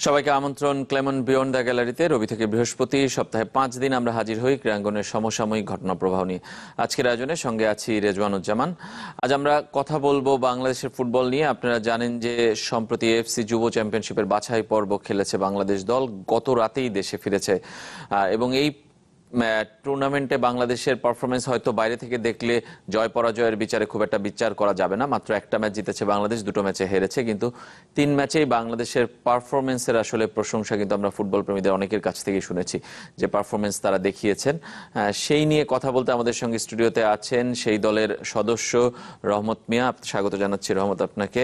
সবাইকে আমন্ত্রণ Clemon beyond the গ্যালারিতে। রবি থেকে বৃহস্পতি সপ্তাহে 5 দিন আমরা হাজির হই ক্রীড়াঙ্গনের সমসাময়িক ঘটনা প্রবাহ নিয়ে। আজকের আয়োজনে সঙ্গে আছি রেজওয়ানুজ্জামান। আজ আমরা কথা বলবো বাংলাদেশের ফুটবল নিয়ে। আপনারা জানেন যে সম্প্রতি এএফসি যুব চ্যাম্পিয়নশিপের বাছাই পর্ব খেলেছে বাংলাদেশ দল, গত রাতেই দেশে ফিরেছে এবং এই টুর্নামেন্টে বাংলাদেশের পারফরমেন্স হয়তো বাইরে থেকে দেখলে জয় পরাজয়ের বিচারে খুব একটা বিচার করা যাবে না। মাত্র একটা ম্যাচ জিতেছে বাংলাদেশ, 2টো ম্যাচে হেরেছে, কিন্তু 3 ম্যাচেই বাংলাদেশের পারফরমেন্সের আসলে প্রশংসা কিন্তু আমরা ফুটবল প্রেমীদের অনেকের কাছ থেকেই শুনেছি যে পারফরমেন্স তারা দেখিয়েছেন। সেই নিয়ে কথা বলতে আমাদের সঙ্গে স্টুডিওতে আছেন সেই দলের সদস্য রহমত মিয়া। স্বাগত জানাচ্ছি রহমত আপনাকে।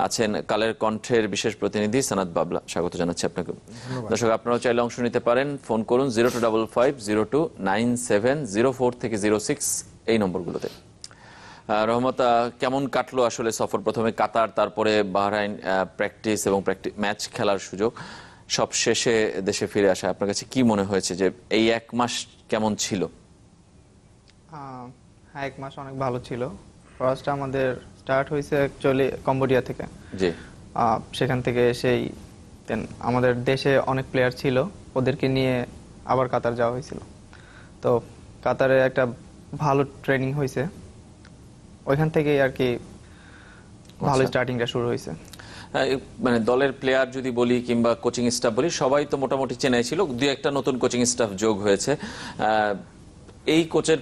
আছেন কালের কণ্ঠের বিশেষ প্রতিনিধি সানাত বাবলা, স্বাগত জানাচ্ছি আপনাকে। দর্শক, আপনারাও চাইলে অংশ নিতে পারেন, ফোন করুন 0255029704 থেকে 06 এই নম্বরগুলোতে। রহমত, কেমন কাটলো আসলে সফর? প্রথমে কাতার, তারপরে বাহরাইন, প্র্যাকটিস এবং ম্যাচ খেলার সুযোগ, সব শেষে দেশে ফিরে আসা। আপনার কাছে কি মনে হয়েছে যে এই 1 মাস কেমন ছিল? হ্যাঁ, 1 মাস অনেক ভালো ছিল। ফার্স্ট আমাদের স্টার্ট হয়েছে অ্যাকচুয়ালি কম্বোডিয়া থেকে। জি। সেখান থেকে সেই আমাদের দেশে অনেক প্লেয়ার ছিল, ওদেরকে নিয়ে আবার কাতার যাওয়া হয়েছিল। তো কাতারে একটা ভালো ট্রেনিং হয়েছে, ওইখান থেকেই আর কি ভালো স্টার্টিংটা শুরু হয়েছে। মানে দলের প্লেয়ার যদি বলি কিংবা কোচিং স্টাফ বলি, সবাই তো মোটামুটি চেনাই ছিল, 2-1টা নতুন কোচিং স্টাফ যোগ হয়েছে। এই কোচের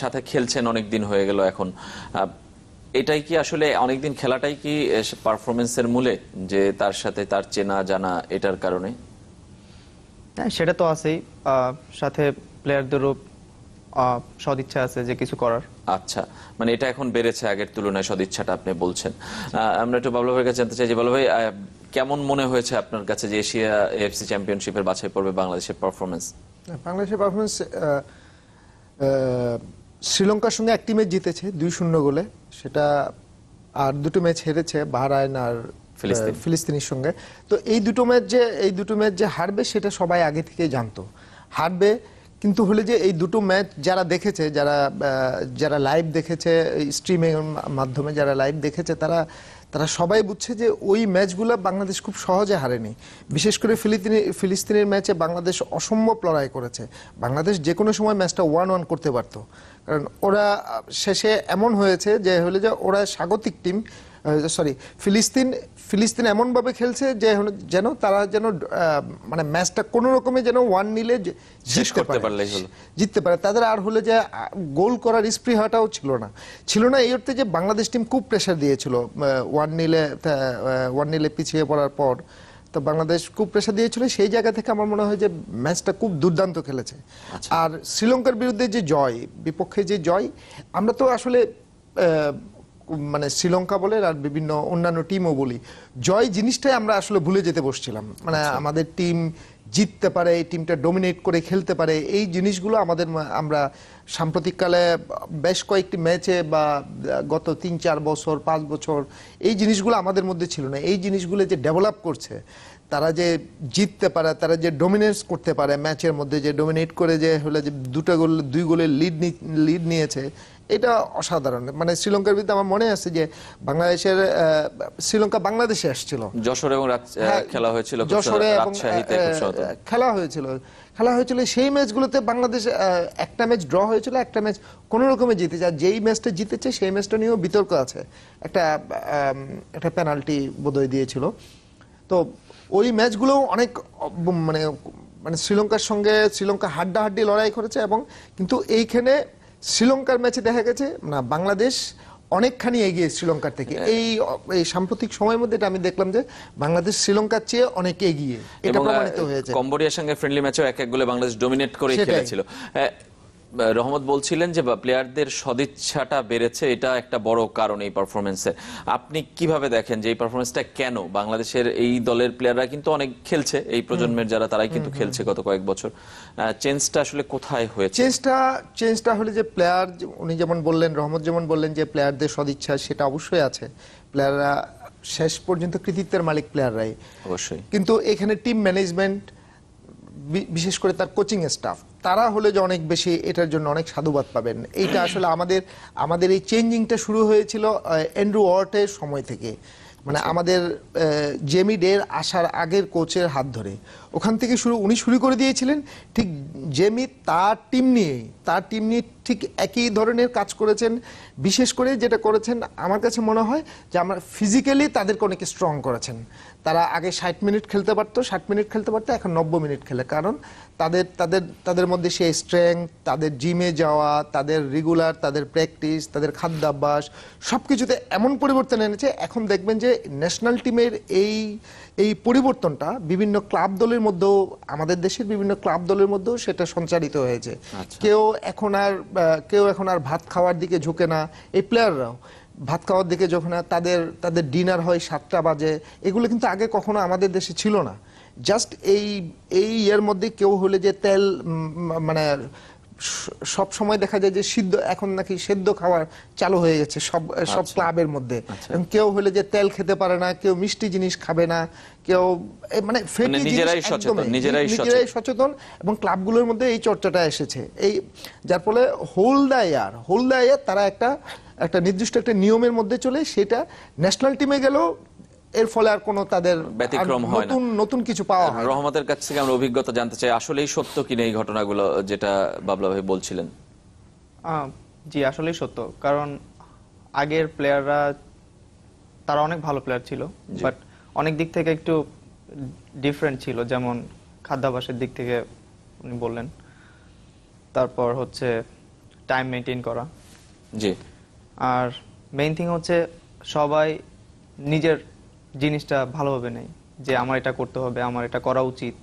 সাথে খেলছেন অনেক দিন হয়ে গেল এখন। এটাই কি আসলে অনেকদিন খেলাটাই কি পারফরমেন্সের মূলে, যে তার সাথে তার চেনা জানা এটার কারণে? হ্যাঁ, সেটা তো আছেই, সাথে প্লেয়ারদেরও সদিচ্ছা আছে যে কিছু করার। আচ্ছা, মানে এটা এখন বেড়েছে আগের তুলনায়, সদিচ্ছাটা আপনি বলছেন। আমরা একটু বাবলু ভাইয়ের কাছে জানতে চাই যে বাবলু ভাই, কেমন মনে হয়েছে আপনার কাছে যে এশিয়া এএফসি চ্যাম্পিয়নশিপের বাছাই পর্বে বাংলাদেশের পারফরমেন্স? বাংলাদেশের পারফরমেন্স শ্রীলঙ্কার সঙ্গে একটি ম্যাচ জিতেছে 2-0 গোলে, সেটা, আর 2টো ম্যাচ হেরেছে বাহরাইন আর ফিলিস্তিনের সঙ্গে। তো এই দুটো ম্যাচ যে হারবে সেটা সবাই আগে থেকেই জানতো হারবে। কিন্তু হলে যে এই দুটো ম্যাচ যারা দেখেছে, যারা লাইভ দেখেছে, স্ট্রিমের মাধ্যমে যারা লাইভ দেখেছে, তারা সবাই বুঝছে যে ওই ম্যাচগুলো বাংলাদেশ খুব সহজে হারেনি। বিশেষ করে ফিলিস্তিনের ম্যাচে বাংলাদেশ অসম্ভব লড়াই করেছে। বাংলাদেশ যে কোনো সময় ম্যাচটা 1-1 করতে পারতো, কারণ ওরা শেষে এমন হয়েছে যে হলে যে ওরা স্বাগতিক টিম, ফিলিস্তিন এমনভাবে খেলছে যে যেন তারা মানে ম্যাচটা কোনো রকমে যেন 1 নিলে জিততে পারে। তাদের আর হলে যে গোল করার স্পৃহাটাও ছিল না। এই অর্থে যে বাংলাদেশ টিম খুব প্রেশার দিয়েছিল 1 নিলে পিছিয়ে পড়ার পর। তো বাংলাদেশ খুব প্রেশার দিয়েছিল, সেই জায়গা থেকে আমার মনে হয় যে ম্যাচটা খুব দুর্দান্ত খেলেছে। আর শ্রীলঙ্কার বিরুদ্ধে যে জয়, বিপক্ষে যে জয়, আমরা তো আসলে মানে শ্রীলঙ্কা বলে আর বিভিন্ন অন্যান্য টিমও বলি, জয় জিনিসটাই আমরা আসলে ভুলে যেতে বসছিলাম। মানে আমাদের টিম জিততে পারে, এই টিমটা ডমিনেট করে খেলতে পারে, এই জিনিসগুলো আমরা সাম্প্রতিককালে বেশ কয়েকটি ম্যাচে বা গত 3-4 বছর 5 বছর এই জিনিসগুলো আমাদের মধ্যে ছিল না। এই জিনিসগুলো যে ডেভেলপ করছে, তারা যে জিততে পারে, তারা যে ডমিনেট করতে পারে ম্যাচের মধ্যে, যে ডমিনেট করে যে হলে যে 2 গোলের লিড নিয়েছে, এটা অসাধারণ। মানে শ্রীলঙ্কার বিরুদ্ধে আমার মনে আছে যে শ্রীলঙ্কা বাংলাদেশে আসছিল, যশোরে এবং খেলা হয়েছিল, খেলা হয়েছিল সেই ম্যাচগুলোতে বাংলাদেশ একটা ম্যাচ ড্র হয়েছিল, একটা ম্যাচ কোনো রকমে জিতেছে। আর যেই ম্যাচটা জিতেছে সেই ম্যাচটা নিয়েও বিতর্ক আছে, একটা পেনাল্টি বোধহয় দিয়েছিল। তো ওই ম্যাচগুলো অনেক মানে শ্রীলঙ্কা হাড্ডাহাড্ডি লড়াই করেছে, এবং কিন্তু এইখানে শ্রীলঙ্কার ম্যাচে দেখা গেছে না বাংলাদেশ অনেকখানি এগিয়ে শ্রীলঙ্কার থেকে। এই সাম্প্রতিক সময়ের মধ্যে এটা আমি দেখলাম যে বাংলাদেশ শ্রীলঙ্কার চেয়ে অনেক এগিয়ে, এটা প্রমাণিত হয়েছে। কম্বোডিয়ার সঙ্গে ফ্রেন্ডলি ম্যাচেও 1-1 গোলে বাংলাদেশ ডমিনেট করে খেলেছিল। রহমত বলছিলেন যে প্লেয়ারদের সদিচ্ছাটা বেড়েছে, এটা একটা বড় কারণ এই পারফরমেন্সে। আপনি কিভাবে দেখেন যে এই পারফরমেন্সটা কেন? বাংলাদেশের এই দলের প্লেয়াররা কিন্তু অনেক খেলছে, এই প্রজন্মের যারা, তারাই কিন্তু খেলছে গত কয়েক বছর। চেঞ্জটা আসলে কোথায় হয়েছে? চেঞ্জটা হলে যে প্লেয়ার, উনি যেমন বললেন, রহমত যেমন বললেন যে প্লেয়ারদের সদিচ্ছা, সেটা অবশ্যই আছে। প্লেয়াররা শেষ পর্যন্ত কৃতিত্বের মালিক প্লেয়াররাই অবশ্যই, কিন্তু এখানে টিম ম্যানেজমেন্ট, বিশেষ করে তার কোচিং স্টাফ, তারা হলে যে অনেক বেশি এটার জন্য অনেক সাধুবাদ পাবেন। এইটা আসলে আমাদের এই চেঞ্জিংটা শুরু হয়েছিল অ্যান্ড্রু ওয়ার্টের সময় থেকে। মানে আমাদের জেমি ডের আসার আগের কোচের হাত ধরে ওখান থেকে উনি শুরু করে দিয়েছিলেন। ঠিক জেমি তার টিম নিয়ে ঠিক একই ধরনের কাজ করেছেন। বিশেষ করে যেটা করেছেন আমার কাছে মনে হয় যে আমরা ফিজিক্যালি তাদেরকে অনেক স্ট্রং করেছেন। তারা আগে 60 মিনিট খেলতে পারতো, 60 মিনিট খেলতে পারতো, এখন 90 মিনিট খেলে। কারণ তাদের মধ্যে সেই স্ট্রেংথ, তাদের জিমে যাওয়া, তাদের রেগুলার, তাদের প্র্যাকটিস, তাদের খাদ্যাভ্যাস সবকিছুতে এমন পরিবর্তন এনেছে। এখন দেখবেন যে ন্যাশনাল টিমের এই পরিবর্তনটা বিভিন্ন ক্লাব দলের মধ্যেও, আমাদের দেশের বিভিন্ন ক্লাব দলের মধ্যেও সেটা সঞ্চারিত হয়েছে। কেউ এখন আর ভাত খাওয়ার দিকে ঝুঁকে না। এই প্লেয়াররাও ভাত খাওয়ার দিকে যখন তাদের ডিনার হয় 7টা বাজে, এগুলো কিন্তু আগে কখনো আমাদের দেশে ছিল না। জাস্ট এই এর মধ্যে কেউ হলে যে তেল মানে সব সময় দেখা যায় যে এখন নাকি সেদ্ধ খাওয়ার চালু হয়ে গেছে সব ক্লাবের মধ্যে। কেউ হলে যে তেল খেতে পারে না, কেউ মিষ্টি জিনিস খাবে না, কেউ মানে নিজেরাই সচেতন। এবং ক্লাবগুলোর মধ্যে এই চর্চাটা এসেছে, যার ফলে হোল দ্য ইয়ার তারা একটা নির্দিষ্ট একটা নিয়মের মধ্যে চলে, সেটা ন্যাশনাল টিমে গেলেও এর ফলে আর কোনো তাদের ব্যতিক্রম হয় না, নতুন কিছু পাওয়া হয়। রহমতের কাছ থেকে আমরা অভিজ্ঞতা জানতে চাই, আসলেই সত্য কিনা এই ঘটনাগুলো যেটা বাবলা ভাই বলছিলেন। জি, আসলেই সত্য। কারণ আগের প্লেয়াররা তারা অনেক ভালো প্লেয়ার ছিল, বাট অনেক দিক থেকে একটু ডিফারেন্ট ছিল। যেমন খাদ্যাভ্যাসের দিক থেকে উনি বললেন, তারপর হচ্ছে টাইম মেনটেন করা, জি, আর মেইন থিং হচ্ছে সবাই নিজের জিনিসটা ভালোভাবে নেই, যে আমার এটা করতে হবে, আমার এটা করা উচিত।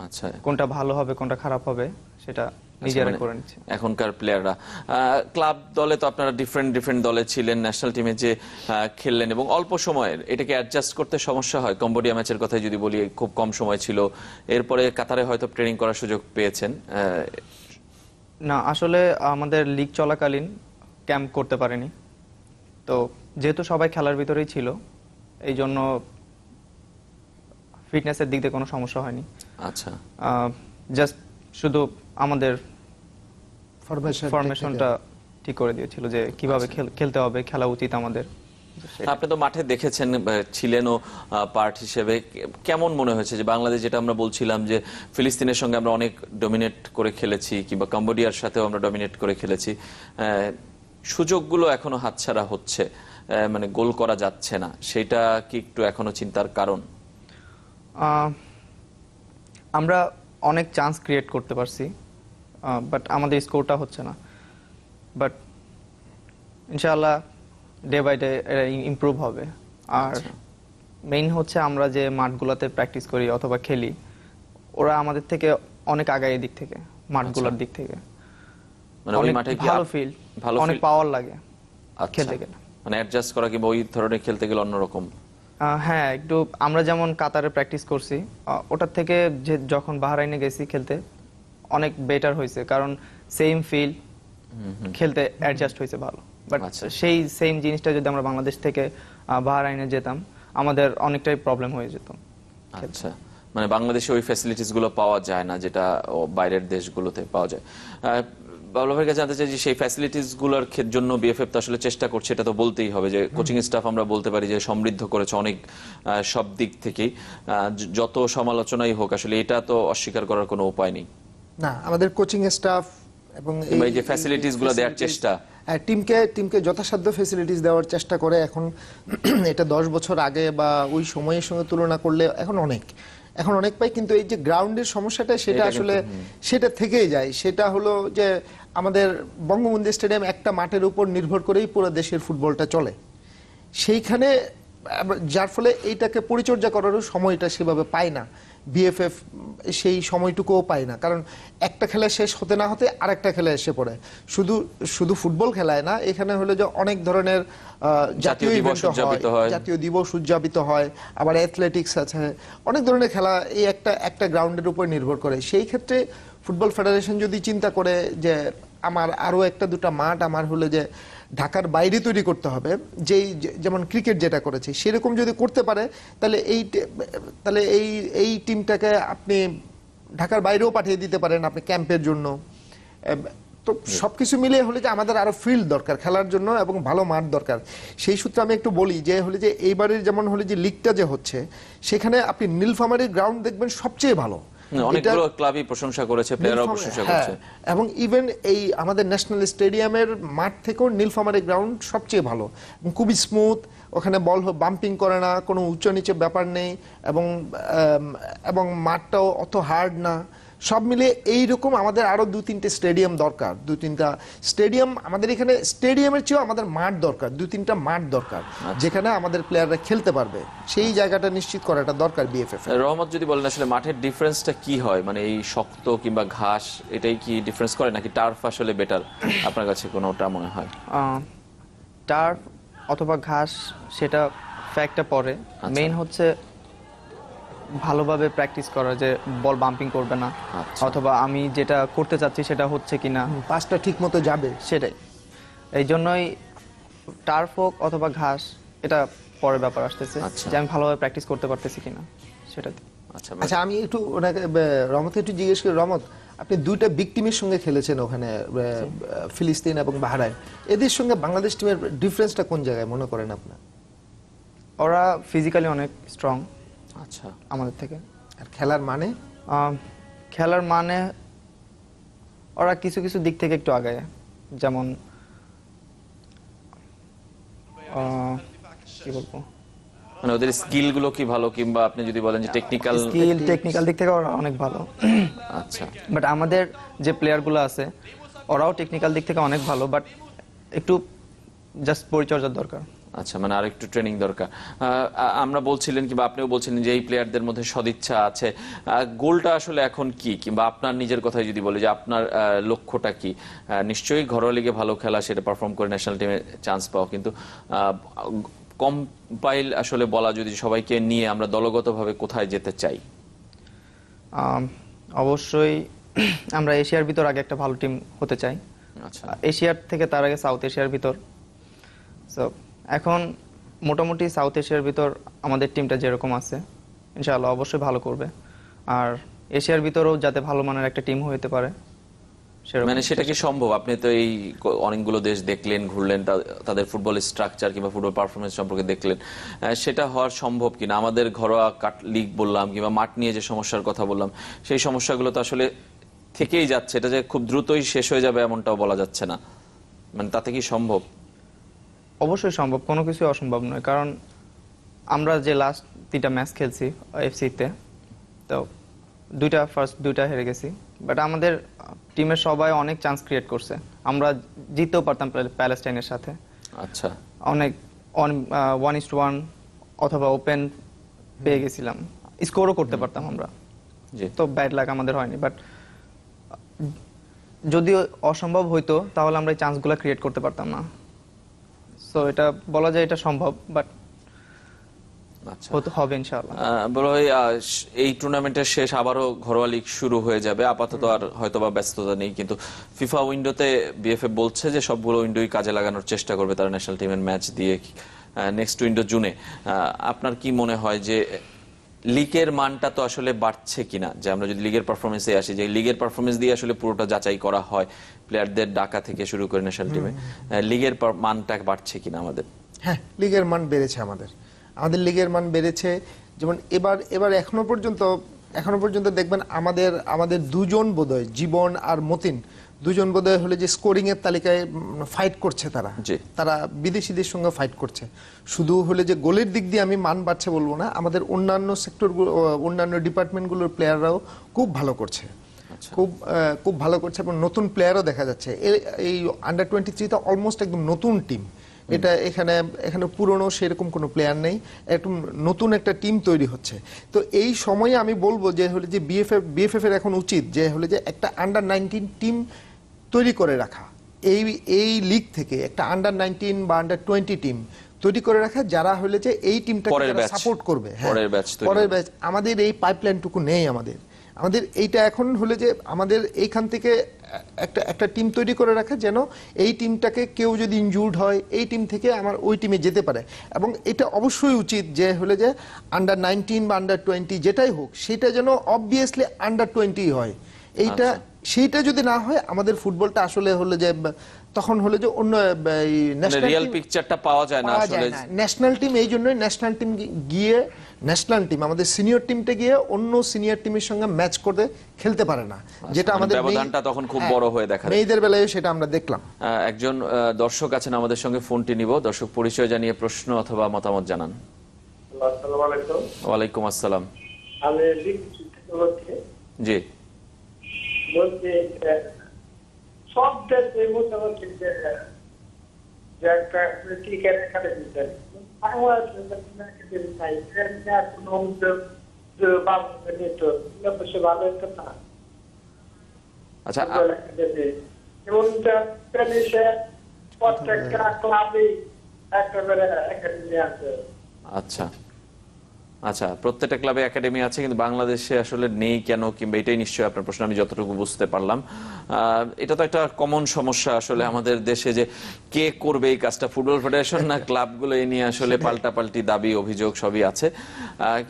আচ্ছা, কোনটা ভালো হবে কোনটা খারাপ হবে সেটা নিজেরাই করে নিচ্ছে এখনকার প্লেয়াররা। ক্লাব দলে তো আপনারা ডিফারেন্ট দলে ছিলেন, ন্যাশনাল টিমে যে খেললেন এবং অল্প সময়ের এটাকে অ্যাডজাস্ট করতে সমস্যা হয়? কম্বোডিয়া ম্যাচের কথাই যদি বলি, খুব কম সময় ছিল, এরপরে কাতারে হয়তো ট্রেনিং করার সুযোগ পেয়েছেন। না, আসলে আমাদের লিগ চলাকালীন ক্যাম্প করতে পারেনি, তো যেহেতু সবাই খেলার ভিতরেই ছিল এই জন্য ফিটনেসের দিক দিয়ে কোনো সমস্যা হয়নি। আচ্ছা, জাস্ট শুধু আমাদের ফরমেশনটা ঠিক করে দিয়েছিল যে কিভাবে খেলতে হবে, খেলা উচিত আমাদের। আপনি তো মাঠে দেখেছেন, ছিলেনও পার্ট হিসেবে, কেমন মনে হয়েছে যে বাংলাদেশ, যেটা আমরা বলছিলাম যে ফিলিস্তিনের সঙ্গে আমরা অনেক ডমিনেট করে খেলেছি, কিংবা কম্বোডিয়ার সাথেও আমরা ডমিনেট করে খেলেছি, সুযোগগুলো এখনো হাতছাড়া হচ্ছে, মানে গোল করা যাচ্ছে না, সেটা কি একটু এখনো চিন্তার কারণ? আমরা অনেক চান্স ক্রিয়েট করতে পারছি, বাট আমাদের স্কোরটা হচ্ছে না। বাট ইনশাআল্লাহ ডে বাই ডে ইমপ্রুভ হবে। আর মেইন হচ্ছে আমরা যে মাঠগুলোতে প্র্যাকটিস করি অথবা খেলি, ওরা আমাদের থেকে অনেক আগায় দিক থেকে, মাঠগুলোর দিক থেকে। মানে ওই মাঠে ভালো ফিল্ড, অনেক পাওয়ার লাগে খেলতে গেলে, মানে অ্যাডজাস্ট করা কিংবা ওই ধরনের খেলতে গেলে অন্যরকম। হ্যাঁ, একটু আমরা যেমন কাতারে প্র্যাকটিস করছি, ওটার থেকে যে যখন বাহরাইনে গেছি খেলতে অনেক বেটার হয়েছে, কারণ সেম ফিল্ড, খেলতে অ্যাডজাস্ট হয়েছে ভালো। বাট সেই সেম জিনিসটা যদি আমরা বাংলাদেশ থেকে বাহরাইনে যেতাম, আমাদের অনেকটাই প্রবলেম হয়ে যেত। আচ্ছা, মানে বাংলাদেশে ওই ফ্যাসিলিটিস গুলো পাওয়া যায় না যেটা বাইরের দেশগুলোতে পাওয়া যায়। বাবলা ভাইয়ের কাছে জানতে চাই যে সেই ফ্যাসিলিটিস গুলোর জন্য বিএফএফ তো আসলে চেষ্টা করছে, এটা তো বলতেই হবে যে কোচিং স্টাফ আমরা বলতে পারি যে সমৃদ্ধ করেছে অনেক সব দিক থেকেই। যত সমালোচনাই হোক, আসলে এটা তো অস্বীকার করার কোনো উপায় নেই। না, আমাদের কোচিং স্টাফ এবং এই যে ফ্যাসিলিটিস গুলো দেওয়ার চেষ্টা, টিমকে যথাসাধ্য ফ্যাসিলিটিস দেওয়ার চেষ্টা করে। এখন এটা 10 বছর আগে বা ওই সময়ের সঙ্গে তুলনা করলে এখন অনেক পাই, কিন্তু এই যে গ্রাউন্ডের সমস্যাটা, সেটা আসলে সেটা থেকেই যায়। সেটা হলো যে আমাদের বঙ্গবন্ধু স্টেডিয়াম একটা মাঠের উপর নির্ভর করেই পুরো দেশের ফুটবলটা চলে, সেইখানে যার ফলে এইটাকে পরিচর্যা করারও সময়টা সেভাবে পায় না বিএফএফ, সেই সময়টুকুও পায় না। কারণ একটা খেলা শেষ হতে না হতে আরেকটা খেলা এসে পড়ে। শুধু ফুটবল খেলায় না, এখানে হলে যে অনেক ধরনের জাতীয় দিবস উদযাপিত হয়, আবার অ্যাথলেটিক্স আছে, অনেক ধরনের খেলা এই একটা গ্রাউন্ডের উপর নির্ভর করে। সেই ক্ষেত্রে ফুটবল ফেডারেশন যদি চিন্তা করে যে আমার আরো একটা দুটা মাঠ আমার হলে যে ঢাকার বাইরে তৈরি করতে হবে, যেমন ক্রিকেট যেটা করেছে সেরকম যদি করতে পারে, তাহলে এই টিমটাকে আপনি ঢাকার বাইরেও পাঠিয়ে দিতে পারেন আপনি ক্যাম্পের জন্য। তো তো সবকিছু মিলিয়ে হলে যে আমাদের আরো ফিল্ড দরকার খেলার জন্য এবং ভালো মাঠ দরকার। সেই সূত্রে আমি একটু বলি যে হলে যে এইবারের যেমন হলে যে লিগটা যে হচ্ছে, সেখানে আপনি নীলফামারীর গ্রাউন্ড দেখবেন সবচেয়ে ভালো। অনেকগুলো ক্লাবই প্রশংসা করেছে, প্লেয়াররাও প্রশংসা করছে। এবং ইভেন এই আমাদের ন্যাশনাল স্টেডিয়ামের মাঠ থেকেও নীলফামারী গ্রাউন্ড সবচেয়ে ভালো, খুবই স্মুথ, ওখানে বল বাম্পিং করে না, কোনো উচ্চ নিচে ব্যাপার নেই, এবং মাঠটাও অত হার্ড না। সব মিলিয়ে এইরকম আমাদের আরো 2-3টে স্টেডিয়াম দরকার, 2-3টা স্টেডিয়াম আমাদের এখানে, স্টেডিয়ামের চেয়েও আমাদের মাঠ দরকার, 2-3টা মাঠ দরকার যেখানে আমাদের প্লেয়াররা খেলতে পারবে, সেই জায়গাটা নিশ্চিত করাটা দরকার বিএফএফ। রহমত যদি বলেন আসলে মাঠের ডিফারেন্সটা কি হয়, মানে এই শক্ত কিংবা ঘাস এটাই কি ডিফারেন্স করে নাকি টার্ফ আসলে বেটার আপনার কাছে কোনোটা মনে হয়? টার্ফ অথবা ঘাস সেটা ফ্যাক্টটা পরে, মেইন হচ্ছে ভালোভাবে প্র্যাকটিস করা, যে বল বাম্পিং করবে না, অথবা আমি যেটা করতে চাচ্ছি সেটা হচ্ছে কিনা, পাসটা ঠিক মতো যাবে, সেটাই। এই জন্যই টার্ফ হোক অথবা ঘাস, এটা পরের ব্যাপার আসতেছে, যে আমি ভালোভাবে প্র্যাকটিস করতে পারতেছি কিনা সেটাতে। আচ্ছা, আমি একটু ওনাকে রহমতকে একটু জিজ্ঞেস করি। রহমত, আপনি 2টা বিগ টিমের সঙ্গে খেলেছেন ওখানে, ফিলিস্তিন এবং বাহরাইন, এদের সঙ্গে বাংলাদেশ টিমের ডিফারেন্সটা কোন জায়গায় মনে করেন আপনার? ওরা ফিজিক্যালি অনেক স্ট্রং আচ্ছা আমাদের থেকে। আর খেলার মানে? খেলার মানে ওরা কিছু কিছু দিক থেকে একটু আগায়, যেমন কি বলবো, মানে ওদের স্কিল গুলো কি ভালো, কিংবা আপনি যদি বলেন যে টেকনিক্যাল দিক থেকে ওরা অনেক ভালো। আচ্ছা, বাট আমাদের যে প্লেয়ার গুলো আছে ওরাও টেকনিক্যাল দিক থেকে অনেক ভালো, বাট একটু জাস্ট পরিচর্যার দরকার। আচ্ছা, মানে আর একটু ট্রেনিং দরকার। আমরা বলছিলেন কিংবা আপনিও বলছিলেন যে এই প্লেয়ারদের মধ্যে সদিচ্ছা আছে। গোলটা আসলে এখন কি, কিংবা আপনার নিজের কথাই যদি বলি যে আপনার লক্ষ্যটা কি? নিশ্চয়ই ঘরোয়া লিগে ভালো খেলা, সেটা পারফর্ম করে ন্যাশনাল টিমে চান্স পাওয়া, কিন্তু কম্পাইল আসলে বলা যদি সবাইকে নিয়ে আমরা দলগতভাবে কোথায় যেতে চাই? অবশ্যই আমরা এশিয়ার ভিতর আগে একটা ভালো টিম হতে চাই। আচ্ছা, এশিয়ার থেকে তার আগে সাউথ এশিয়ার ভিতর। সো এখন মোটামুটি সাউথ এশিয়ার ভিতর আমাদের টিমটা যেরকম আছে ইনশাআল্লাহ অবশ্যই ভালো করবে, আর এশিয়ার ভিতরেও যাতে ভালো মানের একটা টিম হতে পারে। মানে সেটা কি সম্ভব? আপনি তো এই অনেকগুলো দেশ দেখলেন, ঘুরলেন, তাদের ফুটবল স্ট্রাকচার কিংবা ফুটবল পারফরমেন্স সম্পর্কে দেখলেন, সেটা হওয়ার সম্ভব কিনা? আমাদের ঘরোয়া লিগ বললাম কিংবা মাঠ নিয়ে যে সমস্যার কথা বললাম, সেই সমস্যাগুলো তো আসলে থেকেই যাচ্ছে, এটা যে খুব দ্রুতই শেষ হয়ে যাবে এমনটাও বলা যাচ্ছে না। মানে তাতে কি সম্ভব? অবশ্যই সম্ভব, কোনো কিছুই অসম্ভব নয়। কারণ আমরা যে লাস্ট 3টা ম্যাচ খেলছি এফসিতে, তো ফার্স্ট 2টা হেরে গেছি, বাট আমাদের টিমের সবাই অনেক চান্স ক্রিয়েট করছে, আমরা জিততেও পারতাম প্যালেস্টাইনের সাথে। আচ্ছা, অনেক 1:1 অথবা ওপেন পেয়ে গেছিলাম, স্কোরও করতে পারতাম আমরা, তো ব্যাড লাক আমাদের হয়নি। বাট যদি অসম্ভব হইতো তাহলে আমরা এই চান্সগুলো ক্রিয়েট করতে পারতাম না। সো এটা বলা যায় এটা সম্ভব, বাট হবে ইনশাআল্লাহ। বড় ভাই, এই টুর্নামেন্টের শেষ, আবারও ঘরোয়া লিগ শুরু হয়ে যাবে। আপাতত আর হয়তোবা ব্যস্ততা নেই, কিন্তু ফিফা উইন্ডোতে বিএফএফ বলছে যে সবগুলো উইন্ডোই কাজে লাগানোর চেষ্টা করবে তারা ন্যাশনাল টিমের ম্যাচ দিয়ে নেক্সট উইন্ডো জুনে। আপনার কি মনে হয় যে লিগের মানটা তো আসলে বাড়ছে কিনা? যে আমরা যদি লিগের পারফরমেন্সে আসি, যে লিগের পারফরমেন্স দিয়ে আসলে পুরোটা যাচাই করা হয়, প্লেয়ারদের ডাকা থেকে শুরু করে ন্যাশনাল টিমে, লিগের মানটা বাড়ছে কিনা আমাদের? হ্যাঁ, লিগের মান বেড়েছে, আমাদের লিগের মান বেড়েছে। যেমন এবার এখনো পর্যন্ত দেখবেন আমাদের 2জন বোধহয়, জীবন আর মতিন, 2জন বোধহয় হলে যে স্কোরিং এর তালিকায় ফাইট করছে, তারা বিদেশিদের সঙ্গে ফাইট করছে। শুধু হলে যে গোলের দিক দিয়ে আমি মান বাড়ছে বলবো না, আমাদের অন্যান্য সেক্টরগুলো, অন্যান্য ডিপার্টমেন্টগুলোর প্লেয়াররাও খুব ভালো করছে, খুব ভালো করছে, এবং নতুন প্লেয়ারও দেখা যাচ্ছে। এই আন্ডার 23টা অলমোস্ট একদম নতুন টিম। এটা এখানে পুরনো সেরকম কোনো প্লেয়ার নেই, একটু নতুন একটা টিম তৈরি হচ্ছে। তো এই সময়ে আমি বলবো যে হলে যে বিএফএফ এর এখন উচিত যে হলে যে একটা আন্ডার 19 টিম তৈরি করে রাখা, এই লিগ থেকে একটা আন্ডার 19 বা আন্ডার 20 টিম তৈরি করে রাখা, যারা হলে যে এই টিমটাকে সাপোর্ট করবে। পরের ব্যাচ আমাদের এই পাইপলাইনটুকু নেই, আমাদের এইটা এখন হলে যে আমাদের এইখান থেকে একটা টিম তৈরি করে রাখা, যেন এই টিমটাকে কেউ যদি ইনজুর্ড হয় এই টিম থেকে আমার ওই টিমে যেতে পারে। এবং এটা অবশ্যই উচিত যে হলে যে আন্ডার 19 বা আন্ডার 20 যেটাই হোক, সেটা যেন অবভিয়াসলি আন্ডার 20 হয়। এইটা সেইটা যদি না হয় আমাদের ফুটবলটা আসলে হলো যে তখন হলো যে অন্য রিয়েল পিকচারটা পাওয়া যায় না আসলে। ন্যাশনাল টিম এই জন্যই ন্যাশনাল টিম গিয়ে ন্যাশনাল টিম আমাদের সিনিয়র টিমটা গিয়ে অন্য সিনিয়র টিমের সঙ্গে ম্যাচ করতে খেলতে পারে না, যেটা আমাদের ব্যবধানটা তখন খুব বড় হয়ে দেখা যায়। মেয়েদের বেলায় সেটা আমরা দেখলাম। একজন দর্শক আছেন আমাদের সঙ্গে, ফোনটি নিব। দর্শক পরিচয় জানিয়ে প্রশ্ন অথবা মতামত জানান। আসসালামু আলাইকুম। ওয়ালাইকুম আসসালাম। আমি বলছি জি, বলছি সব দেশে মোটামুটি যে একটা ক্রিকেট একাডেমি বাংলাদেশের একাডেমি নাই, কোনো উদ্যোগ বাংলাদেশে নিত বসে ভালো একটা না। আচ্ছা এবং প্রত্যেকটা ক্লাবে একটা করে একাডেমি আছে। আচ্ছা আচ্ছা, প্রত্যেকটা ক্লাবে একাডেমি আছে, কিন্তু বাংলাদেশে আসলে নেই কেন, কিংবা এটাই নিশ্চয়ই আপনার প্রশ্ন, আমি যতটুকু বুঝতে পারলাম। এটা তো একটা কমন সমস্যা আসলে আমাদের দেশে, যে কে করবে এই কাজটা, ফুটবল ফেডারেশন না ক্লাবগুলো, এই নিয়ে আসলে পাল্টাপাল্টি দাবি অভিযোগ সবই আছে।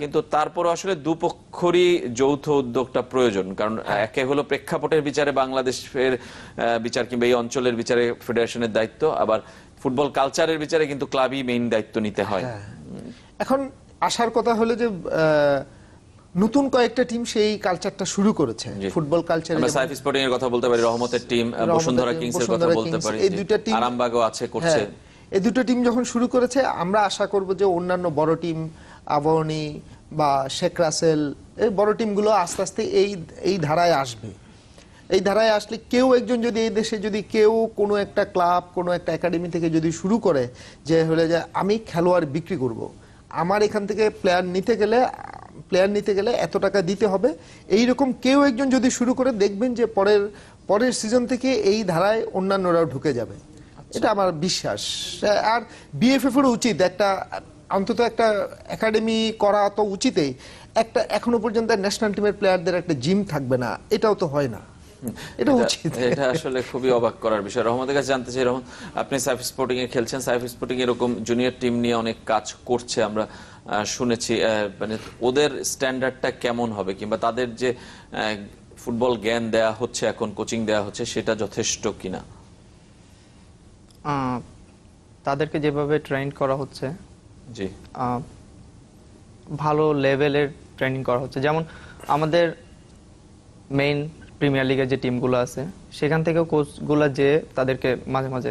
কিন্তু তারপরও আসলে দুপক্ষরই যৌথ উদ্যোগটা প্রয়োজন, কারণ একে হলো প্রেক্ষাপটের বিচারে বাংলাদেশের বিচার কিংবা এই অঞ্চলের বিচারে ফেডারেশনের দায়িত্ব, আবার ফুটবল কালচারের বিচারে কিন্তু ক্লাবই মেইন দায়িত্ব নিতে হয়। এখন আসার কথা হলো যে নতুন কয়েকটা টিম সেই কালচারটা শুরু করেছে, ফুটবল কালচারে। আমরা সাইফ স্পোর্টিং এর কথা বলতে পারি, রহমতের টিম, বসুন্ধরা কিংস এর কথা বলতে পারি, এই দুইটা টিম, আরামবাগও আছে করছে। এই দুটো টিম যখন শুরু করেছে, আমরা আশা করব যে অন্যান্য বড় টিম, আবাহনী বা শেখ রাসেল, এই বড় টিমগুলো আস্তে আস্তে এই ধারায় আসবে। এই ধারায় আসলে কেউ একজন যদি এই দেশে যদি কেউ কোনো একটা ক্লাব, কোনো একটা একাডেমি থেকে যদি শুরু করে যে হলে যে আমি খেলোয়াড় বিক্রি করব, আমার এখান থেকে প্লেয়ার নিতে গেলে এত টাকা দিতে হবে, এইরকম কেউ একজন যদি শুরু করে, দেখবেন যে পরের সিজন থেকে এই ধারায় অন্যান্যরাও ঢুকে যাবে। এটা আমার বিশ্বাস। আর বিএফএফ এর উচিত একটা অন্তত একটা একাডেমি করা তো উচিতই। একটা এখনো পর্যন্ত ন্যাশনাল টিমের প্লেয়ারদের একটা জিম থাকবে না, এটাও তো হয় না। এটা উচিত। এটা আসলে খুবই অবাক করার বিষয়। রহমতের কাছে জানতে চাই, রহমান, আপনি সাইফ স্পোর্টিং এ খেলছেন, সাইফ স্পোর্টিং এরকম জুনিয়র টিম নিয়ে অনেক কাজ করছে আমরা শুনেছি, মানে ওদের স্ট্যান্ডার্ডটা কেমন হবে, কিংবা তাদের যে ফুটবল জ্ঞান দেয়া হচ্ছে, এখন কোচিং দেয়া হচ্ছে, সেটা যথেষ্ট কিনা? তাদেরকে যেভাবে ট্রেন করা হচ্ছে, জি, ভালো লেভেলের ট্রেনিং করা হচ্ছে। যেমন আমাদের মেইন প্রিমিয়ার লিগের যে টিমগুলো আছে, সেখান থেকেও কোচগুলো যে তাদেরকে মাঝে মাঝে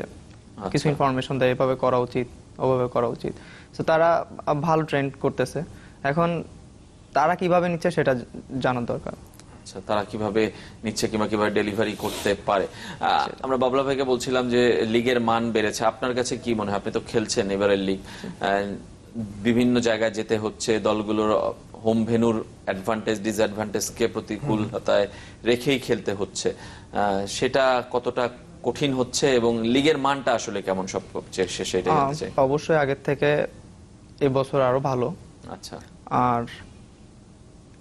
কিছু ইনফরমেশন দেয়, এভাবে করা উচিত, ওভাবে করা উচিত। তো তারা ভালো ট্রেন করতেছে। এখন তারা কিভাবে নিচ্ছে সেটা জানার দরকার। আচ্ছা, তারা কিভাবে নিচ্ছে কিংবা কিভাবে ডেলিভারি করতে পারে। আমরা বাবলা ভাইকে বলছিলাম যে লিগের মান বেড়েছে, আপনার কাছে কি মনে হয়? আপনি তো খেলছেন এবারের লিগ, বিভিন্ন জায়গায় যেতে হচ্ছে, দলগুলোর হোম ভেনুর অ্যাডভান্টেজ ডিসঅ্যাডভান্টেজকে প্রতিকূলতায় রেখেই খেলতে হচ্ছে, সেটা কতটা কঠিন হচ্ছে, এবং লিগের মানটা আসলে কেমন সবচেয়ে শেষে, এটা জানতে চাই। অবশ্যই আগের থেকে এবছর আরো ভালো। আচ্ছা, আর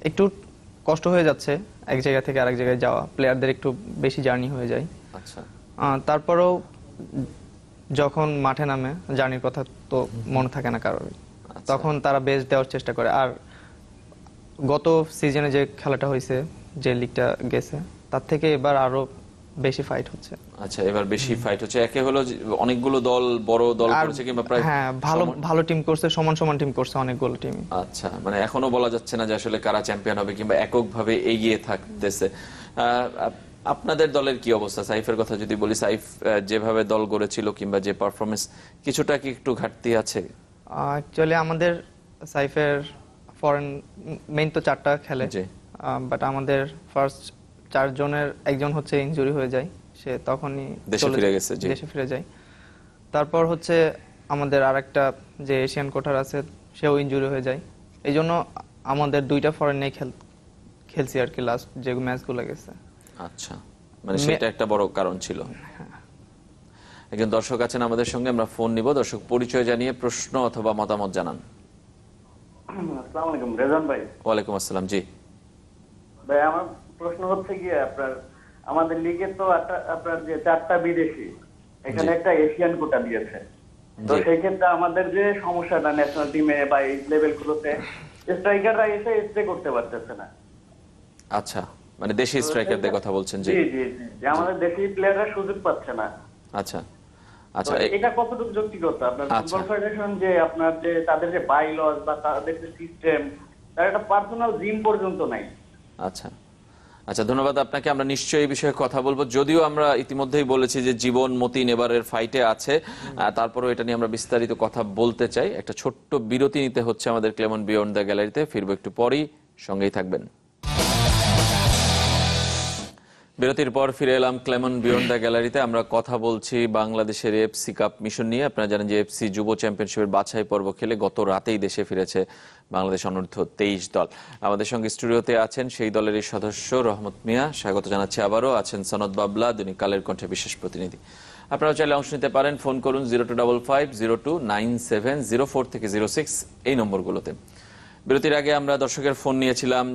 একটু কষ্ট হয়ে যাচ্ছে এক জায়গা থেকে আরেক জায়গায় যাওয়া, প্লেয়ারদের একটু বেশি জার্নি হয়ে যায়। আচ্ছা, তারপরেও যখন মাঠে নামে, জার্নির কথা তো মনে থাকে না কারোর, তখন তারা বেস্ট দেওয়ার চেষ্টা করে। আর গত সিজনে যে খেলাটা হয়েছে, যে লিগটা গেছে, তার থেকে এবার আরো বেশি ফাইট হচ্ছে। আচ্ছা, এবার বেশি ফাইট হচ্ছে। একে হলো অনেকগুলো দল, বড় দল করেছে, কিংবা প্রায় ভালো টিম করছে, সমান টিম করছে অনেকগুলো টিম। আচ্ছা, মানে এখনো বলা যাচ্ছে না যে আসলে কারা চ্যাম্পিয়ন হবে কিংবা এককভাবে এগিয়ে থাকতেছে। আপনাদের দলের কি অবস্থা? সাইফের কথা যদি বলি, সাইফ যেভাবে দল গড়েছিল কিংবা যে পারফরমেন্স, কিছুটা কি একটু ঘাটতি আছে? অ্যাকচুয়ালি আমাদের সাইফের ফরেন মেইন তো 4টা খেলে, বাট আমাদের ফার্স্ট 4 জনের একজন হচ্ছে ইনজুরি হয়ে যায়, সে তখনই দেশে ফিরে যায়। তারপর হচ্ছে আমাদের আরেকটা যে এশিয়ান কোটার আছে, সেও ইনজুরি হয়ে যায়। এই জন্য আমাদের 2টা ফরেন নিয়ে খেলছি আর কি লাস্ট যে ম্যাচগুলো গেছে। আচ্ছা, মানে সেটা একটা বড় কারণ ছিল। একজন দর্শক আছেন আমাদের সঙ্গে, আমরা ফোন নিব। দর্শক পরিচয় জানিয়ে প্রশ্ন অথবা মতামত জানান। আসসালামু আলাইকুম, রেজান ভাই। ওয়ালাইকুম আসসালাম। জি ভাই, আমার প্রশ্ন হচ্ছে কি, আমাদের লিগে তো আপনার যে 4টা বিদেশি, এখানে একটা এশিয়ান কোটা দিয়েছে, তো সেই ক্ষেত্রে আমাদের যে সমস্যাটা ন্যাশনাল টিমে বা এই লেভেল গুলোতে, স্ট্রাইকাররা এসে স্টে করতে পারতেছে না। আচ্ছা, মানে দেশি স্ট্রাইকারদের কথা বলছেন? জি জি জি, যে আমাদের দেশি প্লেয়াররা সুযোগ পাচ্ছে না। আচ্ছা তো আচ্ছা, এটা কতটুকু যৌক্তিকতা? আপনার আচ্ছা। ফুটবল ফেডারেশন যে আপনার যে তাদের যে বাইলজ বা তাদের যে সিস্টেম, তার একটা পার্সোনাল জিম পর্যন্ত নাই। আচ্ছা আচ্ছা, ধন্যবাদ আপনাকে। আমরা নিশ্চয়ই এই বিষয়ে কথা বলবো, যদিও আমরা ইতিমধ্যেই বলেছি যে জীবন মতিন এবারের ফাইটে আছে, তারপরেও এটা নিয়ে আমরা বিস্তারিত কথা বলতে চাই। একটা ছোট্ট বিরতি নিতে হচ্ছে আমাদের ক্লেমন বিয়ন্ড দ্য গ্যালারিতে। ফিরবো একটু পরেই, সঙ্গেই থাকবেন। বিরতির পর ফিরে এলাম ক্লেমন বিয়ন্ড দ্য গ্যালারিতে। আমরা কথা বলছি বাংলাদেশের এফসি কাপ মিশন নিয়ে। আপনারা জানেন যে এফসি যুব চ্যাম্পিয়নশিপের বাছাই পর্ব খেলে গত রাতেই দেশে ফিরেছে বাংলাদেশ অনূর্ধ্ব 23 দল। আমাদের সঙ্গে স্টুডিওতে আছেন সেই দলেরই সদস্য রহমত মিয়া, স্বাগত জানাচ্ছি আবারও। আছেন সনদ বাবলা, দৈনিক কালের কণ্ঠে বিশেষ প্রতিনিধি। আপনারা চাইলে অংশ নিতে পারেন, ফোন করুন 0255029704 থেকে 06 এই নম্বরগুলোতে। বিরতির আগে আমরা দর্শকের ফোন নিয়েছিলাম,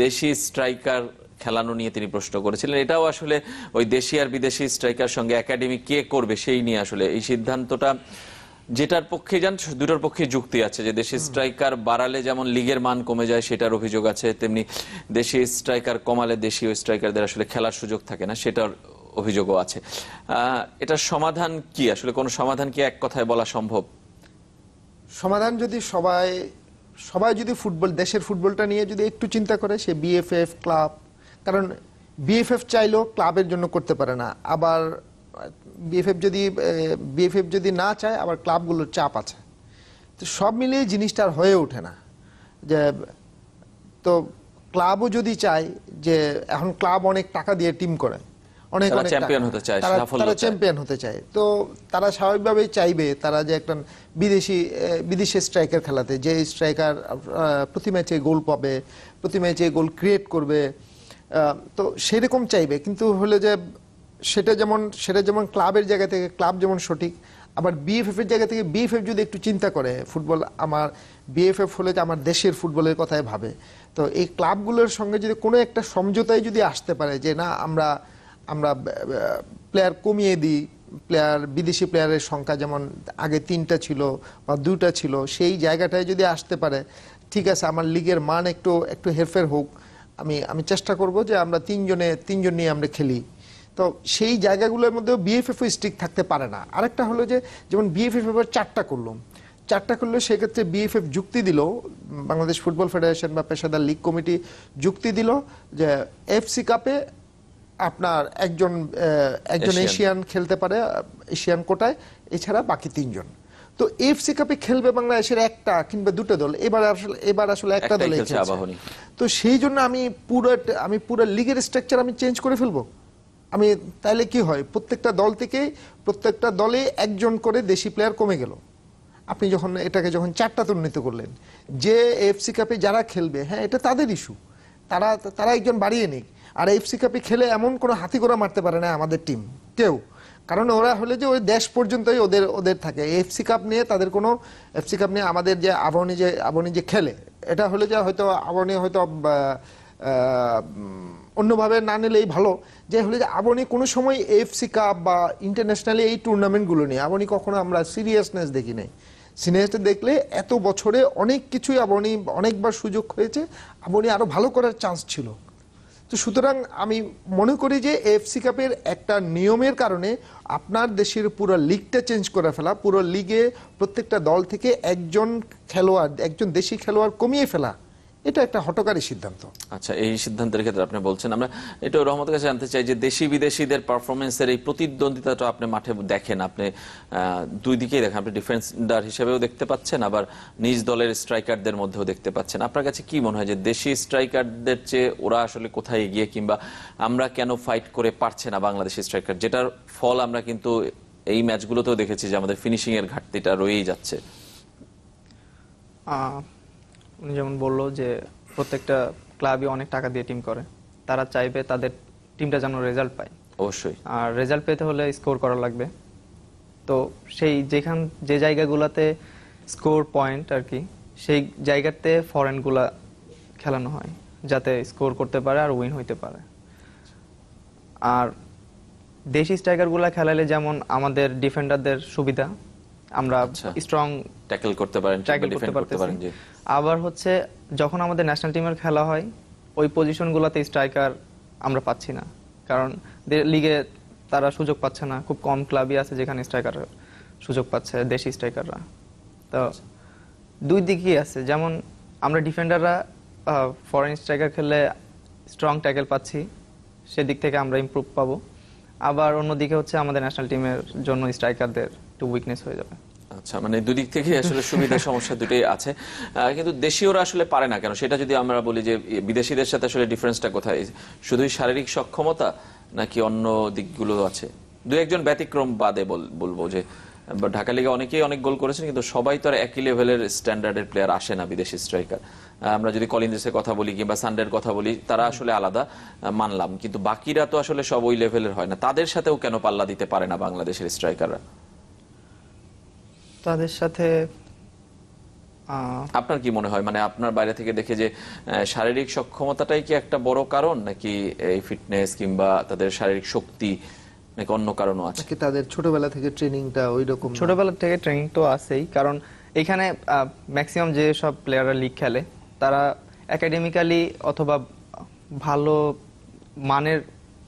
দেশি স্ট্রাইকার খেলানো নিয়ে তিনি প্রশ্ন করেছিলেন। এটাও আসলে ওই দেশি আর বিদেশি স্ট্রাইকার সঙ্গে একাডেমি কে করবে সেই নিয়ে আসলে এই সিদ্ধান্তটা, যেটার পক্ষে যান দুটোর পক্ষে যুক্তি আছে। যে দেশি স্ট্রাইকার বাড়ালে যেমন লিগের মান কমে যায় সেটার অভিযোগ আছে, তেমনি দেশি স্ট্রাইকার কমালে দেশীয় স্ট্রাইকারদের আসলে খেলার সুযোগ থাকে না সেটার অভিযোগও আছে। এটার সমাধান কি আসলে? কোনো সমাধান কি এক কথায় বলা সম্ভব? সমাধান যদি সবাই যদি দেশের ফুটবলটা নিয়ে যদি একটু চিন্তা করে, সে বিএফএফ ক্লাব, কারণ বিএফএফ চাইলেও ক্লাবের জন্য করতে পারে না, আবার বিএফএফ যদি না চায় আবার ক্লাবগুলোর চাপ আছে, তো সব মিলিয়ে জিনিসটা আর হয়ে ওঠে না। যে তো ক্লাবও যদি চায়, যে এখন ক্লাব অনেক টাকা দিয়ে টিম করে, অনেক তারা অনেক চ্যাম্পিয়ন টাকা। হতে চায়, তারা সাফল্য চায়। চ্যাম্পিয়ন হতে চায়, তো তারা স্বাভাবিকভাবেই চাইবে তারা যে একটা বিদেশি স্ট্রাইকার খেলাতে, যে স্ট্রাইকার প্রতি ম্যাচে গোল পাবে, প্রতি ম্যাচে গোল ক্রিয়েট করবে, তো সেরকম চাইবে। কিন্তু হলে যে সেটা যেমন ক্লাবের জায়গা থেকে ক্লাব যেমন সঠিক, আবার বিএফএফ এর জায়গা থেকে বিএফএফ যদি একটু চিন্তা করে, ফুটবল আমার বিএফএফ হলে যে আমার দেশের ফুটবলের কথাই ভাবে, তো এই ক্লাবগুলোর সঙ্গে যদি কোনো একটা সমঝোতায় যদি আসতে পারে যে না, আমরা প্লেয়ার কমিয়ে দিই, বিদেশি প্লেয়ারের সংখ্যা যেমন আগে 3টা ছিল বা 2টা ছিল, সেই জায়গাটায় যদি আসতে পারে, ঠিক আছে আমার লিগের মান একটু হেরফের হোক, আমি চেষ্টা করব যে আমরা তিনজন নিয়ে আমরা খেলি। তো সেই জায়গাগুলোর মধ্যেও বিএফএফ স্ট্রিক্ট থাকতে পারে না। আরেকটা হলো যে যেমন বিএফএফ এবার 4টা করলো, সেক্ষেত্রে বিএফএফ যুক্তি দিল, বাংলাদেশ ফুটবল ফেডারেশন বা পেশাদার লীগ কমিটি যুক্তি দিল যে এফসি কাপে আপনার একজন এশিয়ান খেলতে পারে, এশিয়ান কোটায়, এছাড়া বাকি 3জন। তো এফসি কাপে খেলবে বাংলাদেশের 1টা কিংবা 2টা দল, এবার আসলে একটা দলে খেলছে। তো সেই জন্য আমি পুরো লিগের স্ট্রাকচার আমি চেঞ্জ করে ফেলবো। তাইলে কি হয়, প্রত্যেকটা দলে একজন করে দেশি প্লেয়ার কমে গেল। আপনি এটাকে যখন 4টাতে উন্নীত করলেন, যে এফসি কাপে যারা খেলবে, হ্যাঁ এটা তাদের ইস্যু, তারা একজন বাড়িয়ে নিক। আর এফসি কাপে খেলে এমন কোনো হাতি ঘোড়া মারতে পারে না আমাদের টিম কেউ, কারণ ওরা হলে যে ওই দেশ পর্যন্তই ওদের থাকে। এফসি কাপ নিয়ে আমাদের যে আবাহনী যে খেলে, এটা হলে যে হয়তো আবাহনী হয়তো অন্যভাবে না নিলেই ভালো, যে হলে যে আবাহনী কোনো সময় এফসি কাপ বা ইন্টারন্যাশনালি এই টুর্নামেন্টগুলো নিয়ে আবাহনী কখনো আমরা সিরিয়াসনেস দেখি নাই। সিনিয়রটা দেখলে এত বছরে অনেক কিছুই আবাহনী অনেকবার সুযোগ হয়েছে, আবাহনী আরো ভালো করার চান্স ছিল। তো সুতরাং আমি মনে করি যে এফসি কাপের একটা নিয়মের কারণে আপনার দেশের পুরো লিগটা চেঞ্জ করে ফেলা, পুরো লিগে প্রত্যেকটা দল থেকে একজন দেশি খেলোয়াড় কমিয়ে ফেলা, এটা একটা হঠকারী সিদ্ধান্ত। আচ্ছা, এই সিদ্ধান্তের ক্ষেত্রে আপনি বলছেন, আমরা এটা রহমতের কাছে জানতে চাই যে দেশি বিদেশিদের পারফরমেন্সের এই প্রতিদ্বন্দ্বিতাটা আপনি মাঠে দেখেন, আপনি দুই দিকেই দেখেন, আপনি ডিফেন্ডার হিসেবেও দেখতে পাচ্ছেন, আবার নিজ দলের স্ট্রাইকারদের মধ্যেও দেখতে পাচ্ছেন। আপনার কাছে কি মনে হয় যে দেশি স্ট্রাইকারদের চেয়ে ওরা আসলে কোথায় এগিয়ে, কিংবা আমরা কেন ফাইট করে পারছে না বাংলাদেশি স্ট্রাইকার, যেটার ফল আমরা কিন্তু এই ম্যাচগুলোতেও দেখেছি যে আমাদের ফিনিশিং এর ঘাটতিটা রয়েই যাচ্ছে? উনি যেমন বললো যে প্রত্যেকটা ক্লাবই অনেক টাকা দিয়ে টিম করে, তারা চাইবে তাদের টিমটা যেন রেজাল্ট পায়। অবশ্যই। আর রেজাল্ট পেতে হলে স্কোর করা লাগবে। তো যে জায়গাগুলোতে স্কোর পয়েন্ট আর কি, সেই জায়গাতে ফরেনগুলা খেলানো হয় যাতে স্কোর করতে পারে আর উইন হইতে পারে। আর দেশি স্ট্রাইকারগুলা খেলালে যেমন আমাদের ডিফেন্ডারদের সুবিধা, আমরা স্ট্রং ট্যাকল করতে পারেন। আবার হচ্ছে যখন আমাদের ন্যাশনাল টিমের খেলা হয়, ওই পজিশনগুলোতে স্ট্রাইকার আমরা পাচ্ছি না, কারণ লিগে তারা সুযোগ পাচ্ছে না। খুব কম ক্লাবই আছে যেখানে স্ট্রাইকার সুযোগ পাচ্ছে, দেশি স্ট্রাইকাররা। তো দুই দিকই আছে, যেমন আমরা ডিফেন্ডাররা ফরেন স্ট্রাইকার খেললে স্ট্রং ট্যাকেল পাচ্ছি, সেদিক থেকে আমরা ইমপ্রুভ পাবো। আবার অন্যদিকে হচ্ছে আমাদের ন্যাশনাল টিমের জন্য স্ট্রাইকারদের একটু উইকনেস হয়ে যাবে। আচ্ছা, মানে দুদিক থেকে আসলে সুবিধা সমস্যা দুটোই আছে, কিন্তু দেশীয়রা আসলে পারে না কেন? সেটা যদি আমরা বলি যে বিদেশিদের সাথে আসলে ডিফারেন্সটা কোথায়? শুধুই শারীরিক সক্ষমতা নাকি অন্য দিকগুলো আছে? দু একজন ব্যতিক্রম বাদে বলবো যে ঢাকা লিগে অনেকেই অনেক গোল করেছেন, কিন্তু সবাই তো আর একই লেভেলের স্ট্যান্ডার্ডের প্লেয়ার আসে না বিদেশি স্ট্রাইকার। আমরা যদি কলিন্সের কথা বলি কিংবা সানডের কথা বলি, তারা আসলে আলাদা, মানলাম, কিন্তু বাকিরা তো আসলে সব ওই লেভেলের হয় না। তাদের সাথেও কেন পাল্লা দিতে পারে না বাংলাদেশের স্ট্রাইকাররা? তাদের সাথে আপনার কি মনে হয়, মানে আপনার বাইরে থেকে দেখে যে শারীরিক সক্ষমতাটাই কি একটা বড় কারণ, নাকি এই ফিটনেস কিংবা তাদের শারীরিক শক্তি, নাকি অন্য কারণও আছে? নাকি তাদের ছোটবেলা থেকে ট্রেনিংটা ওই রকম? ছোটবেলা থেকে ট্রেনিং তো আছেই, কারণ এখানে ম্যাক্সিমাম যে সব প্লেয়াররা লিগ খেলে তারা একাডেমিক্যালি অথবা ভালো মানের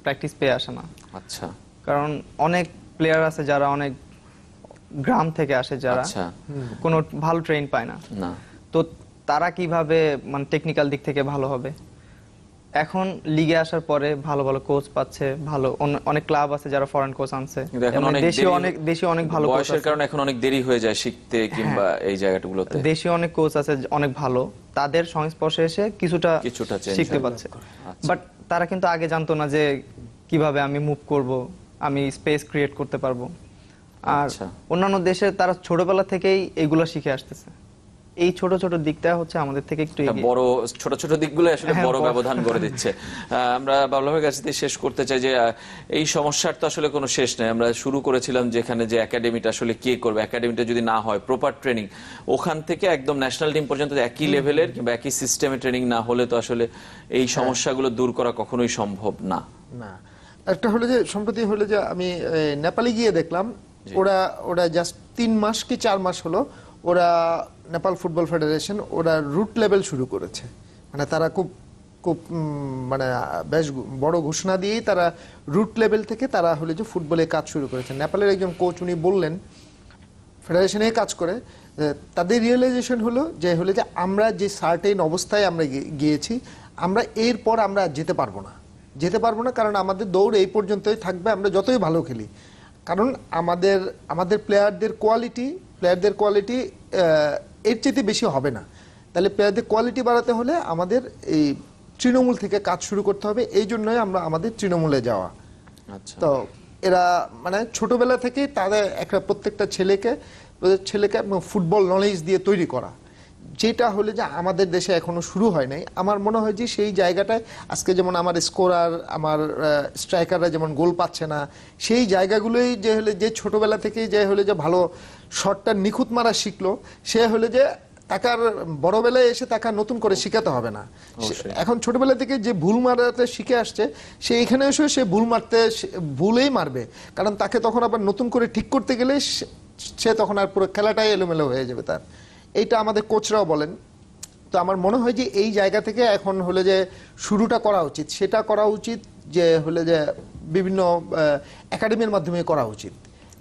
প্র্যাকটিস পেয়ে আসে না। আচ্ছা, কারণ অনেক প্লেয়ার আছে যারা অনেক গ্রাম থেকে আসে, যারা আচ্ছা, কোনো ভালো ট্রেন পায় না। না, তো তারা কিভাবে মানে টেকনিক্যাল দিক থেকে ভালো হবে? এখন লিগে আসার পরে ভালো ভালো কোচ পাচ্ছে, ভালো অনেক ক্লাব আছে যারা ফরেন কোচ আনছে, কিন্তু এখন অনেক দেশি অনেক ভালো কোচ বয়সের আছে। কারণে এখন অনেক দেরি হয়ে যায় শিখতে কিংবা এই জায়গাগুলোতে। দেশি অনেক কোচ আছে অনেক ভালো, তাদের সংস্পর্শে এসে কিছুটা change শিখতে হয়। পারছে। আচ্ছা। বাট তারা কিন্তু আগে জানতো না যে কিভাবে আমি মুভ করব, আমি স্পেস ক্রিয়েট করতে পারবো। আর আচ্ছা। অন্যান্য দেশে তারা ছোটবেলা থেকেই এগুলো শিখে আসতেছে। এই ছোট ছোট দিকটা হচ্ছে আমাদের থেকে একটু এগিয়ে। বড় ছোট ছোট দিকগুলো আসলে হ্যাঁ, বড় বড়। ব্যবধান করে দিচ্ছে। আমরা বাবলা ভাইয়ের কাছ থেকে শেষ করতে চাই যে এই সমস্যার তো আসলে কোনো শেষ নেই। আমরা শুরু করেছিলাম যেখানে যে একাডেমিটা আসলে কে করবে, একাডেমিটা যদি না হয় প্রপার ট্রেনিং, ওখান থেকে একদম ন্যাশনাল টিম পর্যন্ত একই লেভেলের কিংবা একই সিস্টেমে ট্রেনিং না হলে তো আসলে এই সমস্যাগুলো দূর করা কখনোই সম্ভব না। না, একটা হলো যে সম্প্রতি হলো যে আমি নেপালে গিয়ে দেখলাম, ওরা জাস্ট 3 মাস কি 4 মাস হলো ওরা নেপাল ফুটবল ফেডারেশন ওরা রুট লেভেল শুরু করেছে। মানে তারা খুব খুব মানে বেশ বড় ঘোষণা দিয়েই তারা রুট লেভেল থেকে তারা হলো যে ফুটবলে কাজ শুরু করেছে। নেপালের একজন কোচ উনি বললেন ফেডারেশনে কাজ করে তাদের রিয়েলাইজেশন হলো যে আমরা যে সার্টেন অবস্থায় আমরা গিয়েছি, আমরা এরপর আমরা যেতে পারবো না, কারণ আমাদের দৌড় এই পর্যন্তই থাকবে, আমরা যতই ভালো খেলি। কারণ আমাদের প্লেয়ারদের কোয়ালিটি এর চেয়ে বেশি হবে না। তাহলে প্লেয়ারদের কোয়ালিটি বাড়াতে হলে আমাদের এই তৃণমূল থেকে কাজ শুরু করতে হবে। এই জন্যই আমরা আমাদের তৃণমূলে যাওয়া। আচ্ছা, তো এরা মানে ছোটবেলা থেকেই তাদের প্রত্যেকটা ছেলেকে ফুটবল নলেজ দিয়ে তৈরি করা, যেটা হলে যে আমাদের দেশে এখনো শুরু হয় নাই। আমার মনে হয় যে সেই জায়গাটায় আজকে যেমন আমার স্কোরার, আমার স্ট্রাইকাররা যেমন গোল পাচ্ছে না, সেই জায়গাগুলোই যে ছোটবেলা থেকেই যে ভালো শটটা নিখুঁত মারা শিখলো, সে হলে যে তাকে আর বড়বেলায় এসে তাকে নতুন করে শিখাতে হবে না। এখন ছোটবেলা থেকে যে ভুল মারাতে শিখে আসছে, সে এখানে এসে সে ভুলেই মারবে, কারণ তাকে তখন আবার নতুন করে ঠিক করতে গেলে সে তখন আর পুরো খেলাটাই এলোমেলো হয়ে যাবে তার। এইটা আমাদের কোচরাও বলেন। তো আমার মনে হয় যে এই জায়গা থেকে এখন হলে যে শুরুটা করা উচিত, সেটা করা উচিত যে হলে যে বিভিন্ন একাডেমির মাধ্যমে করা উচিত।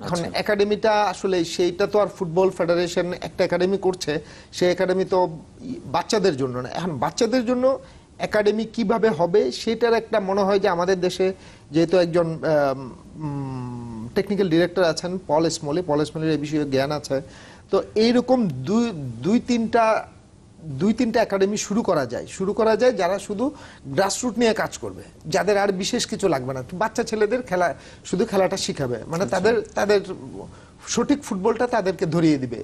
এখন একাডেমিটা আসলে সেইটা তো আর ফুটবল ফেডারেশন একটা একাডেমি করছে, সেই একাডেমি তো বাচ্চাদের জন্য না। এখন বাচ্চাদের জন্য একাডেমি কিভাবে হবে সেটার একটা মনে হয় যে আমাদের দেশে যেহেতু একজন টেকনিক্যাল ডিরেক্টর আছেন পল স্মলির এই বিষয়ে জ্ঞান আছে, তো এইরকম দুই তিনটা একাডেমি শুরু করা যায় যারা শুধু গ্রাসরুট নিয়ে কাজ করবে, যাদের আর বিশেষ কিছু লাগবে না, বাচ্চা ছেলেদের শুধু খেলাটা শিখাবে, মানে তাদের সঠিক ফুটবলটা তাদেরকে ধরিয়ে দিবে।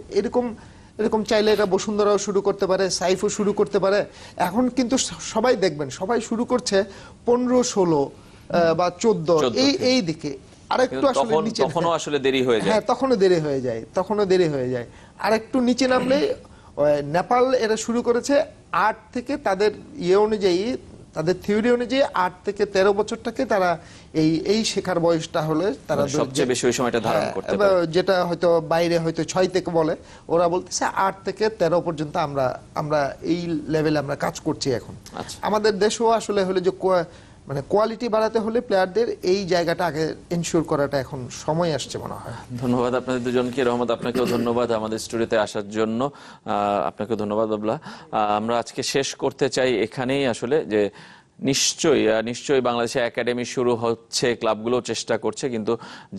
এরকম চাইলে এটা বসুন্ধরাও শুরু করতে পারে, সাইফও শুরু করতে পারে। এখন কিন্তু সবাই দেখবেন সবাই শুরু করছে 15-16 বা 14 এই দিকে। আরেকটু আসলে নিচে তখনও আসলে দেরি হয়ে যায়। হ্যাঁ, তখনও দেরি হয়ে যায়। আরেকটু নিচে নামলে নেপাল এরা শুরু করেছে 8 থেকে, তাদের অনুযায়ী, তাদের থিওরি অনুযায়ী 8 থেকে 13 বছরটাকে তারা এই শেখার বয়সটা হলে তারা সবচেয়ে বেশি ওই সময়টা ধারণ করতে পারে, যেটা হয়তো বাইরে হয়তো 6 থেকে বলে, ওরা বলতেছে 8 থেকে 13 পর্যন্ত আমরা এই লেভেলে আমরা কাজ করছি এখন। আচ্ছা। আমাদের দেশও আসলে হলে যে মানে কোয়ালিটি বাড়াতে হলে প্লেয়ারদের এই জায়গাটা আগে এনশিওর করাটা এখন সময় আসছে মনে হয়। ধন্যবাদ আপনাদের দুজনকে। রহমত, আপনাকেও ধন্যবাদ আমাদের স্টুডিওতে আসার জন্য। আপনাকেও ধন্যবাদ বাবলা। আমরা আজকে শেষ করতে চাই এখানেই আসলে যে নিশ্চয়ই বাংলাদেশে একাডেমি শুরু হচ্ছে, ক্লাবগুলো চেষ্টা করছে, কিন্তু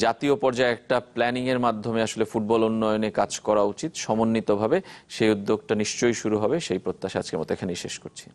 জাতীয় পর্যায়ে একটা প্ল্যানিং এর মাধ্যমে আসলে ফুটবল উন্নয়নে কাজ করা উচিত সমন্বিতভাবে। সেই উদ্যোগটা নিশ্চয়ই শুরু হবে, সেই প্রত্যাশা আজকের মতো এখানেই শেষ করছি।